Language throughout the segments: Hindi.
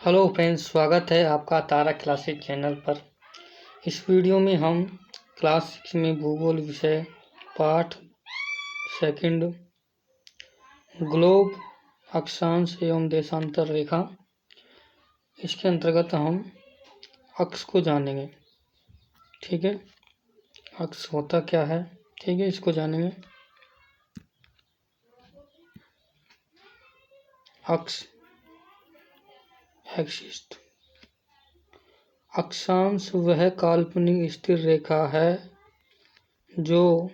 हेलो फ्रेंड्स, स्वागत है आपका तारा क्लासेस चैनल पर। इस वीडियो में हम क्लास 6 में भूगोल विषय पाठ सेकंड ग्लोब अक्षांश एवं देशांतर रेखा, इसके अंतर्गत हम अक्ष को जानेंगे। ठीक है, अक्ष होता क्या है, ठीक है, इसको जानेंगे। अक्ष एक्सिस्ट, अक्षांश वह काल्पनिक स्थिर रेखा है जो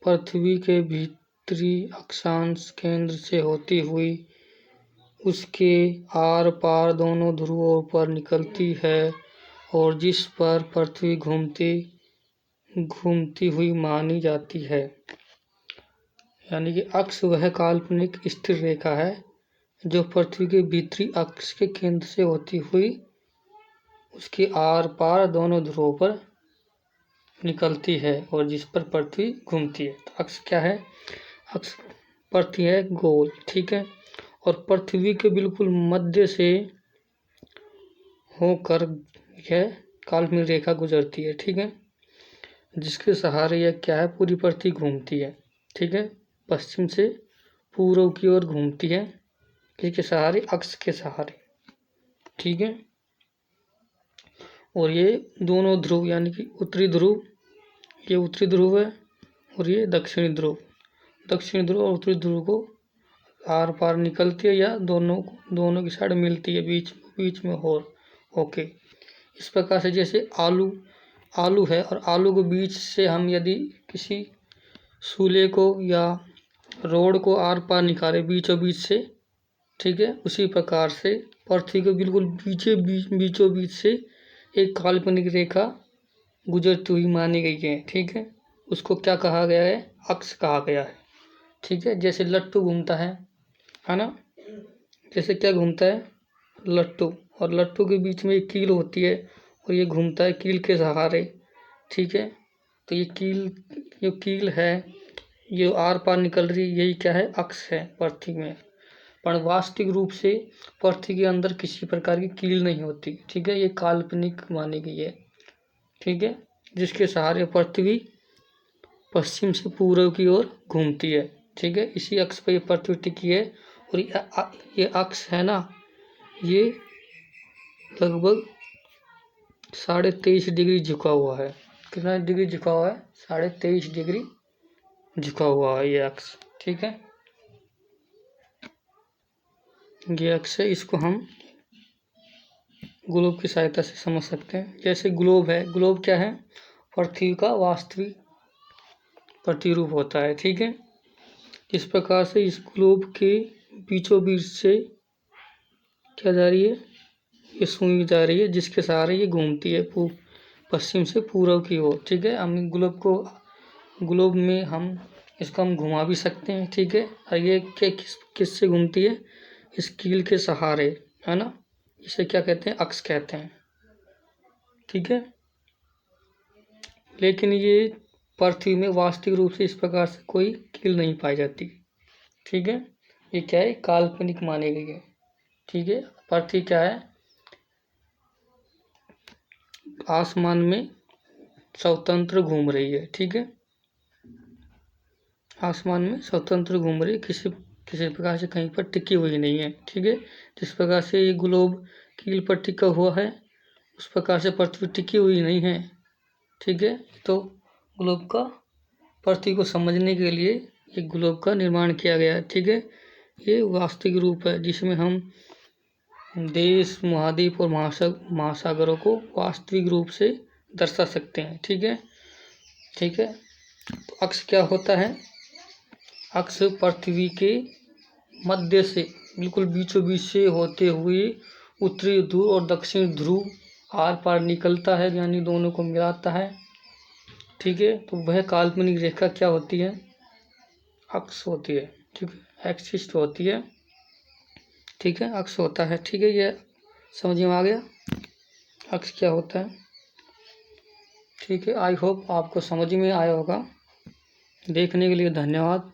पृथ्वी के भीतरी अक्षांश केंद्र से होती हुई उसके आर पार दोनों ध्रुवों पर निकलती है और जिस पर पृथ्वी घूमती हुई मानी जाती है। यानी कि अक्ष वह काल्पनिक स्थिर रेखा है जो पृथ्वी के भीतरी अक्ष के केंद्र से होती हुई उसके आर पार दोनों ध्रुवों पर निकलती है और जिस पर पृथ्वी घूमती है। तो अक्ष क्या है? अक्ष पृथ्वी है गोल, ठीक है, और पृथ्वी के बिल्कुल मध्य से होकर यह काल्पनिक रेखा गुजरती है, ठीक है, जिसके सहारे यह क्या है, पूरी पृथ्वी घूमती है, ठीक है, पश्चिम से पूर्व की ओर घूमती है, किसके सहारे? अक्ष के सहारे, ठीक है। और ये दोनों ध्रुव यानी कि उत्तरी ध्रुव, ये उत्तरी ध्रुव है और ये दक्षिणी ध्रुव, दक्षिणी ध्रुव और उत्तरी ध्रुव को आर पार निकलती है या दोनों की साइड मिलती है, बीच में होके। इस प्रकार से जैसे आलू है और आलू के बीच से हम यदि किसी सूले को या रोड को आर पार निकाले बीचों बीच से, ठीक है, उसी प्रकार से पृथ्वी के बिल्कुल बीचों बीच से एक काल्पनिक रेखा गुजरती हुई मानी गई है, ठीक है। उसको क्या कहा गया है? अक्ष कहा गया है, ठीक है। जैसे लट्टू घूमता है ना, जैसे क्या घूमता है? लट्टू, और लट्टू के बीच में एक कील होती है और ये घूमता है कील के सहारे, ठीक है। तो ये जो कील है ये आर पार निकल रही, यही क्या है? अक्ष है पृथ्वी में। पर वास्तविक रूप से पृथ्वी के अंदर किसी प्रकार की कील नहीं होती, ठीक है, ये काल्पनिक मानी गई है, ठीक है, जिसके सहारे पृथ्वी पश्चिम से पूर्व की ओर घूमती है, ठीक है। इसी अक्ष पर ये पृथ्वी टिकी है और ये अक्ष है ना, ये लगभग 23.5 डिग्री झुका हुआ है। कितना डिग्री झुका हुआ है? 23.5 डिग्री झुका हुआ है ये अक्ष, ठीक है। ये अक्ष है, इसको हम ग्लोब की सहायता से समझ सकते हैं। जैसे ग्लोब है, ग्लोब क्या है? पृथ्वी का वास्तविक प्रतिरूप होता है, ठीक है। इस प्रकार से इस ग्लोब के बीचों बीच से क्या जा रही है? ये सुई जा रही है जिसके सहारे ये घूमती है पश्चिम से पूर्व की ओर, ठीक है। हम ग्लोब में इसको हम घुमा भी सकते हैं, ठीक है। और ये किससे घूमती है? इस कील के सहारे, है ना। इसे क्या कहते हैं? अक्ष कहते हैं, ठीक है। लेकिन ये पृथ्वी में वास्तविक रूप से इस प्रकार से कोई कील नहीं पाई जाती, ठीक है। ये क्या है? काल्पनिक मानी गई है, ठीक है। पृथ्वी क्या है? आसमान में स्वतंत्र घूम रही है, ठीक है, आसमान में स्वतंत्र घूम रही है, किसी प्रकार से कहीं पर टिकी हुई नहीं है, ठीक है। जिस प्रकार से ये ग्लोब कील पर टिका हुआ है उस प्रकार से पृथ्वी टिकी हुई नहीं है, ठीक है। तो ग्लोब का पृथ्वी को समझने के लिए ये ग्लोब का निर्माण किया गया है, ठीक है। ये वास्तविक रूप है जिसमें हम देश, महाद्वीप और महासागरों को वास्तविक रूप से दर्शा सकते हैं, ठीक है, ठीक है। तो अक्ष क्या होता है? अक्ष पृथ्वी के मध्य से बिल्कुल बीचों बीच से होते हुए उत्तरी ध्रुव और दक्षिण ध्रुव आर पार निकलता है, यानी दोनों को मिलाता है, ठीक है। तो वह काल्पनिक रेखा क्या होती है? अक्ष होती है, ठीक है, एक्सिस्ट होती है, ठीक है, अक्ष होता है, ठीक है। ये समझ में आ गया अक्ष क्या होता है, ठीक है। आई होप आपको समझ में आया होगा। देखने के लिए धन्यवाद।